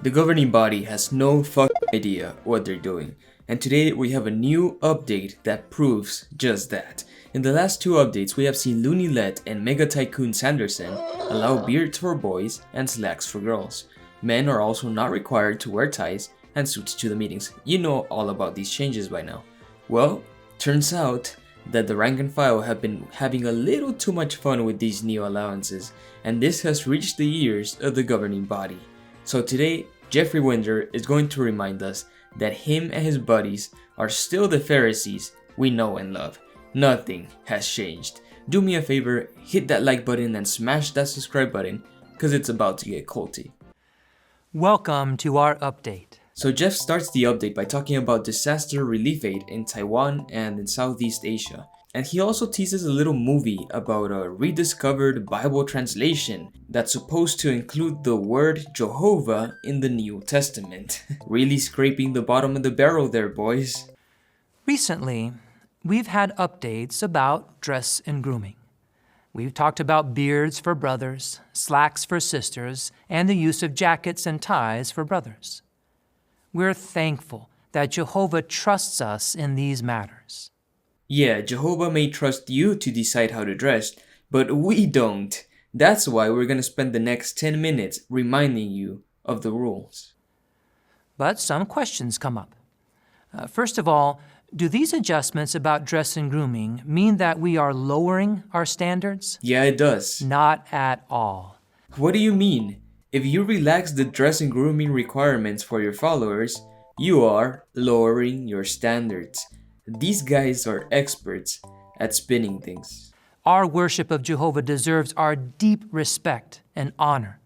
The governing body has no idea what they're doing, and today we have a new update that proves just that. In the last two updates, we have seen Looney Let and Mega Tycoon Sanderson allow beards for boys and slacks for girls. Men are also not required to wear ties and suits to the meetings. You know all about these changes by now. Well, turns out that the rank and file have been having a little too much fun with these new allowances, and this has reached the ears of the governing body. So today, Jeffrey Winder is going to remind us that him and his buddies are still the Pharisees we know and love. Nothing has changed. Do me a favor, hit that like button and smash that subscribe button, because it's about to get culty. Welcome to our update. So Jeff starts the update by talking about disaster relief aid in Taiwan and in Southeast Asia. And he also teases a little movie about a rediscovered Bible translation that's supposed to include the word Jehovah in the New Testament. Really scraping the bottom of the barrel there, boys. Recently, we've had updates about dress and grooming. We've talked about beards for brothers, slacks for sisters, and the use of jackets and ties for brothers. We're thankful that Jehovah trusts us in these matters. Yeah, Jehovah may trust you to decide how to dress, but we don't. That's why we're gonna spend the next 10 minutes reminding you of the rules. But some questions come up. First of all, do these adjustments about dress and grooming mean that we are lowering our standards? Yeah, it does. Not at all. What do you mean? If you relax the dress and grooming requirements for your followers, you are lowering your standards. These guys are experts at spinning things. Our worship of Jehovah deserves our deep respect and honor.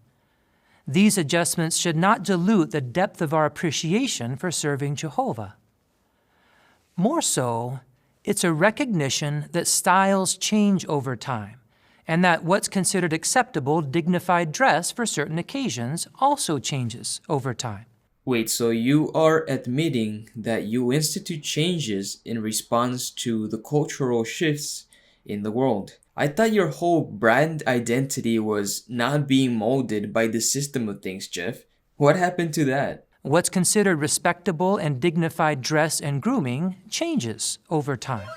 These adjustments should not dilute the depth of our appreciation for serving Jehovah. More so, it's a recognition that styles change over time, and that what's considered acceptable, dignified dress for certain occasions also changes over time. Wait, so you are admitting that you institute changes in response to the cultural shifts in the world? I thought your whole brand identity was not being molded by the system of things, Jeff. What happened to that? What's considered respectable and dignified dress and grooming changes over time.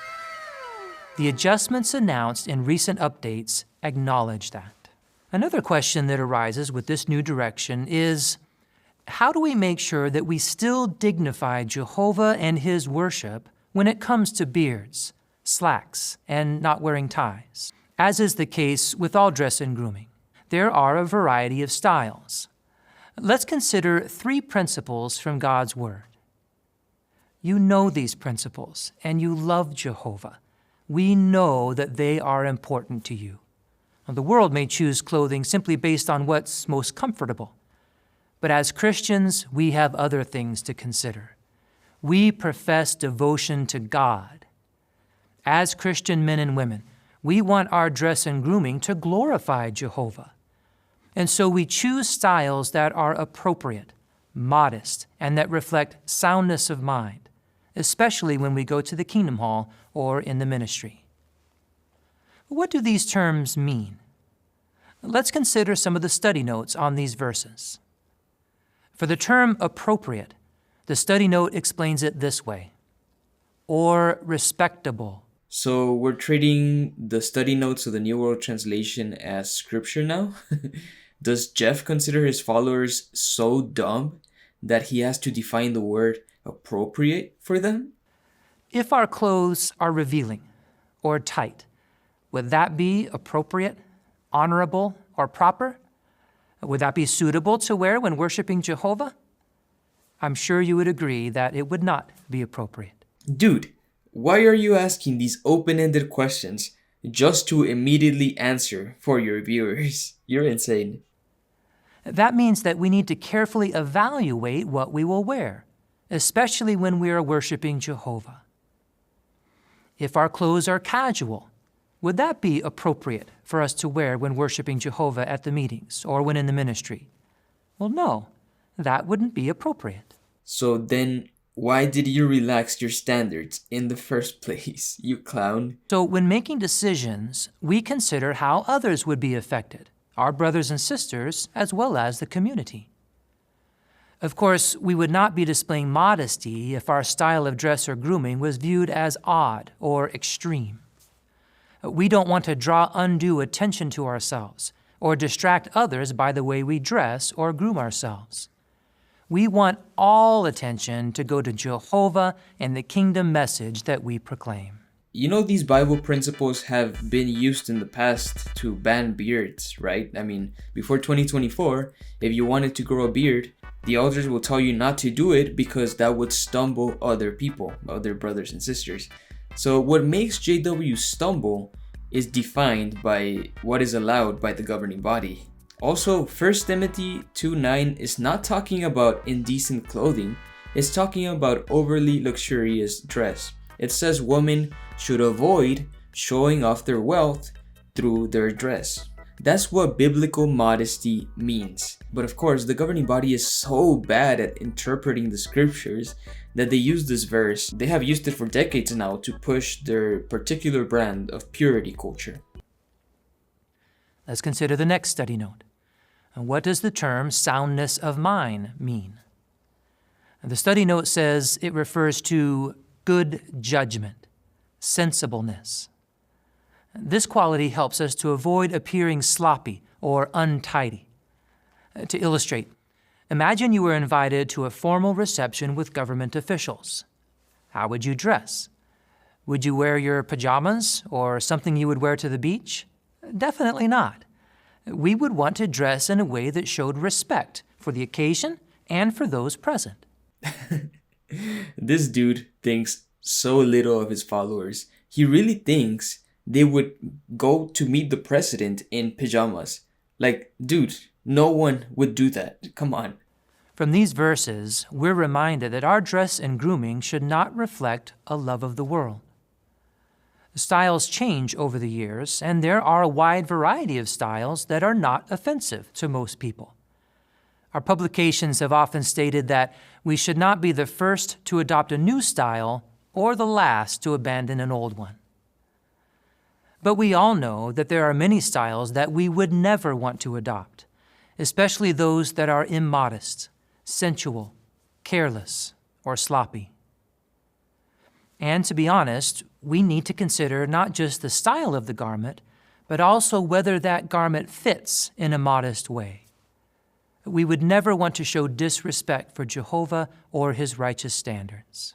The adjustments announced in recent updates acknowledge that. Another question that arises with this new direction is, how do we make sure that we still dignify Jehovah and His worship when it comes to beards, slacks, and not wearing ties? As is the case with all dress and grooming, there are a variety of styles. Let's consider 3 principles from God's Word. You know these principles, and you love Jehovah. We know that they are important to you. Now, the world may choose clothing simply based on what's most comfortable. But as Christians, we have other things to consider. We profess devotion to God. As Christian men and women, we want our dress and grooming to glorify Jehovah. And so we choose styles that are appropriate, modest, and that reflect soundness of mind, especially when we go to the Kingdom Hall or in the ministry. What do these terms mean? Let's consider some of the study notes on these verses. For the term appropriate, the study note explains it this way, or respectable. So we're treating the study notes of the New World Translation as scripture now? Does Jeff consider his followers so dumb that he has to define the word appropriate for them? If our clothes are revealing or tight, would that be appropriate, honorable, or proper? Would that be suitable to wear when worshiping Jehovah? I'm sure you would agree that it would not be appropriate. Dude, why are you asking these open-ended questions just to immediately answer for your viewers? You're insane. That means that we need to carefully evaluate what we will wear, especially when we are worshiping Jehovah. If our clothes are casual, would that be appropriate for us to wear when worshiping Jehovah at the meetings or when in the ministry? Well, no, that wouldn't be appropriate. So then, why did you relax your standards in the first place, you clown? So when making decisions, we consider how others would be affected, our brothers and sisters, as well as the community. Of course, we would not be displaying modesty if our style of dress or grooming was viewed as odd or extreme. We don't want to draw undue attention to ourselves or distract others by the way we dress or groom ourselves. We want all attention to go to Jehovah and the kingdom message that we proclaim. You know, these Bible principles have been used in the past to ban beards, right? I mean, before 2024, if you wanted to grow a beard, the elders will tell you not to do it because that would stumble other people, other brothers and sisters. So what makes JW stumble is defined by what is allowed by the governing body. Also, 1 Timothy 2:9 is not talking about indecent clothing, it's talking about overly luxurious dress. It says women should avoid showing off their wealth through their dress. That's what biblical modesty means. But of course, the governing body is so bad at interpreting the scriptures that they use this verse. They have used it for decades now to push their particular brand of purity culture. Let's consider the next study note. What does the term soundness of mind mean? The study note says it refers to good judgment, sensibleness. This quality helps us to avoid appearing sloppy or untidy. To illustrate, imagine you were invited to a formal reception with government officials. How would you dress? Would you wear your pajamas or something you would wear to the beach? Definitely not. We would want to dress in a way that showed respect for the occasion and for those present. This dude thinks so little of his followers. He really thinks they would go to meet the president in pajamas. Like, dude, no one would do that. Come on. From these verses, we're reminded that our dress and grooming should not reflect a love of the world. Styles change over the years, and there are a wide variety of styles that are not offensive to most people. Our publications have often stated that we should not be the first to adopt a new style or the last to abandon an old one. But we all know that there are many styles that we would never want to adopt, especially those that are immodest, sensual, careless, or sloppy. And to be honest, we need to consider not just the style of the garment, but also whether that garment fits in a modest way. We would never want to show disrespect for Jehovah or his righteous standards.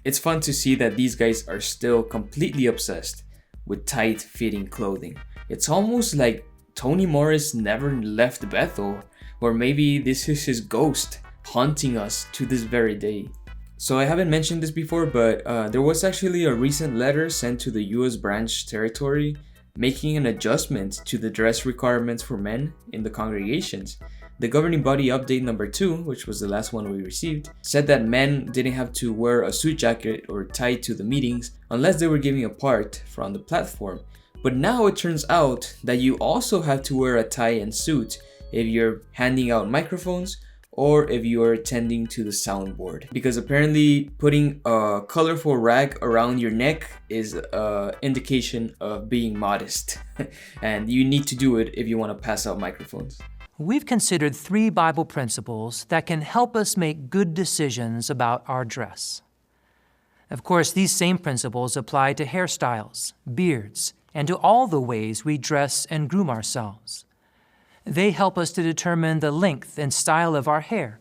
It's fun to see that these guys are still completely obsessed with tight-fitting clothing. It's almost like Tony Morris never left Bethel, or maybe this is his ghost haunting us to this very day. So I haven't mentioned this before, but there was actually a recent letter sent to the US branch territory making an adjustment to the dress requirements for men in the congregations. The governing body update number 2, which was the last one we received, said that men didn't have to wear a suit jacket or tie to the meetings unless they were giving a part from the platform. But now it turns out that you also have to wear a tie and suit if you're handing out microphones or if you are attending to the soundboard. Because apparently putting a colorful rag around your neck is an indication of being modest. And you need to do it if you want to pass out microphones. We've considered 3 Bible principles that can help us make good decisions about our dress. Of course, these same principles apply to hairstyles, beards, and to all the ways we dress and groom ourselves. They help us to determine the length and style of our hair.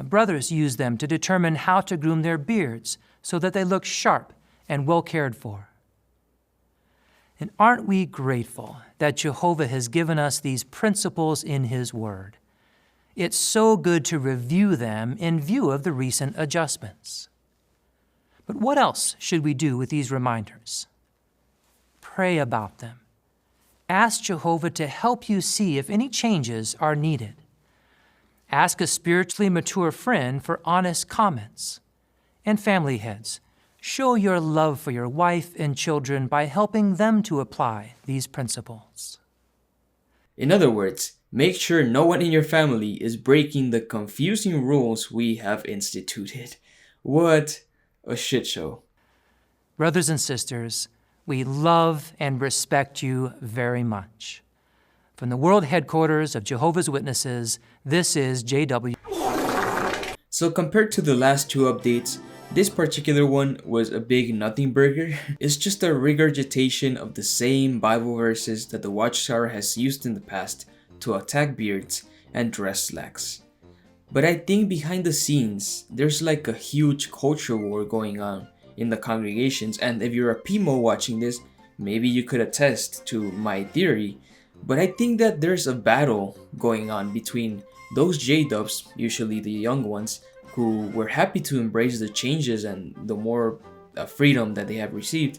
Brothers use them to determine how to groom their beards so that they look sharp and well cared for. And aren't we grateful that Jehovah has given us these principles in His Word? It's so good to review them in view of the recent adjustments. But what else should we do with these reminders? Pray about them. Ask Jehovah to help you see if any changes are needed. Ask a spiritually mature friend for honest comments. And family heads, show your love for your wife and children by helping them to apply these principles. In other words, make sure no one in your family is breaking the confusing rules we have instituted. What a shit show. Brothers and sisters, we love and respect you very much. From the world headquarters of Jehovah's Witnesses, this is JW. So compared to the last two updates, this particular one was a big nothing burger. It's just a regurgitation of the same Bible verses that the Watchtower has used in the past to attack beards and dress slacks. But I think behind the scenes, there's like a huge culture war going on in the congregations, and if you're a PMO watching this, maybe you could attest to my theory. But I think that there's a battle going on between those J-dubs, usually the young ones, who were happy to embrace the changes and the more freedom that they have received.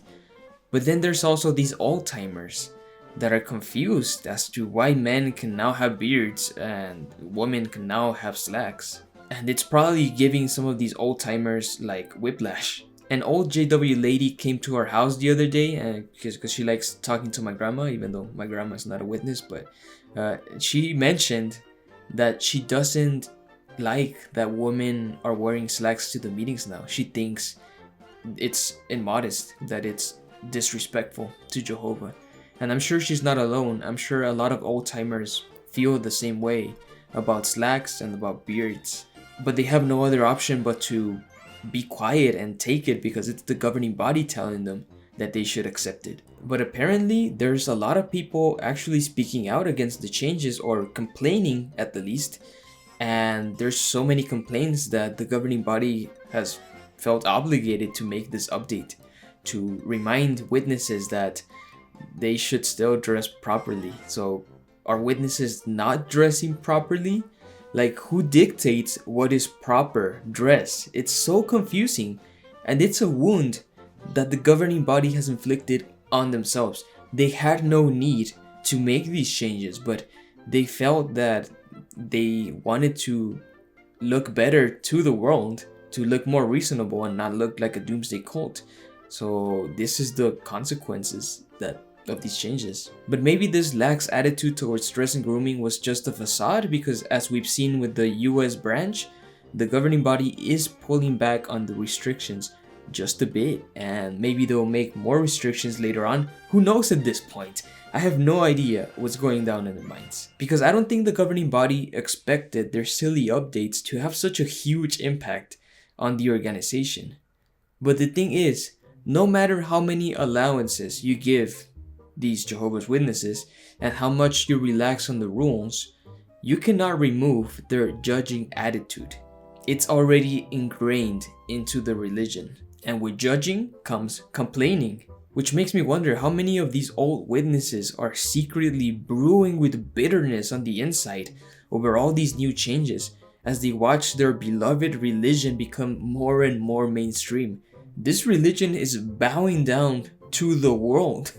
But then there's also these old-timers that are confused as to why men can now have beards and women can now have slacks. And it's probably giving some of these old-timers like whiplash. An old JW lady came to our house the other day because she likes talking to my grandma, even though my grandma is not a witness, but she mentioned that she doesn't like that women are wearing slacks to the meetings now. She thinks it's immodest, that it's disrespectful to Jehovah. And I'm sure she's not alone. I'm sure a lot of old-timers feel the same way about slacks and about beards. But they have no other option but to be quiet and take it because it's the governing body telling them that they should accept it. But apparently there's a lot of people actually speaking out against the changes, or complaining at the least, and there's so many complaints that the governing body has felt obligated to make this update to remind witnesses that they should still dress properly. So are witnesses not dressing properly? Like, who dictates what is proper dress? It's so confusing, and it's a wound that the governing body has inflicted on themselves. They had no need to make these changes, but they felt that they wanted to look better to the world, to look more reasonable and not look like a doomsday cult. So this is the consequences of these changes. But maybe this lax attitude towards dress and grooming was just a facade, because as we've seen with the US branch, the governing body is pulling back on the restrictions just a bit, and maybe they'll make more restrictions later on. Who knows at this point? I have no idea what's going down in their minds, because I don't think the governing body expected their silly updates to have such a huge impact on the organization. But the thing is, no matter how many allowances you give these Jehovah's Witnesses and how much you relax on the rules, you cannot remove their judging attitude. It's already ingrained into the religion. And with judging comes complaining, which makes me wonder how many of these old witnesses are secretly brewing with bitterness on the inside over all these new changes as they watch their beloved religion become more and more mainstream. This religion is bowing down to the world.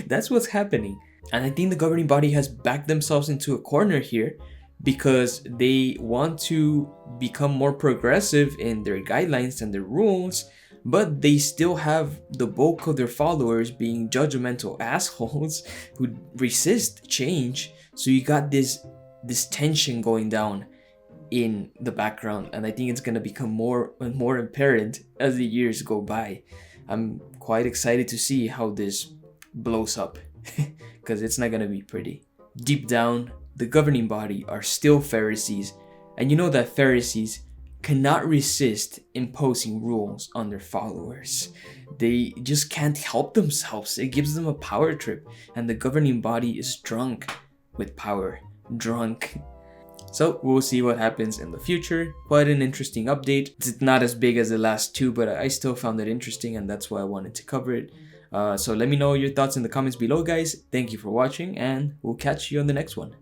That's what's happening. And I think the governing body has backed themselves into a corner here because they want to become more progressive in their guidelines and their rules, but they still have the bulk of their followers being judgmental assholes who resist change. So you got this tension going down in the background, and I think it's gonna become more and more apparent as the years go by. I'm quite excited to see how this blows up because it's not gonna be pretty. Deep down, the governing body are still Pharisees, and you know that Pharisees cannot resist imposing rules on their followers. They just can't help themselves. It gives them a power trip, and the governing body is drunk with power. Drunk. So we'll see what happens in the future. Quite an interesting update. It's not as big as the last two, but I still found it interesting, and that's why I wanted to cover it. So let me know your thoughts in the comments below, guys. Thank you for watching, and we'll catch you on the next one.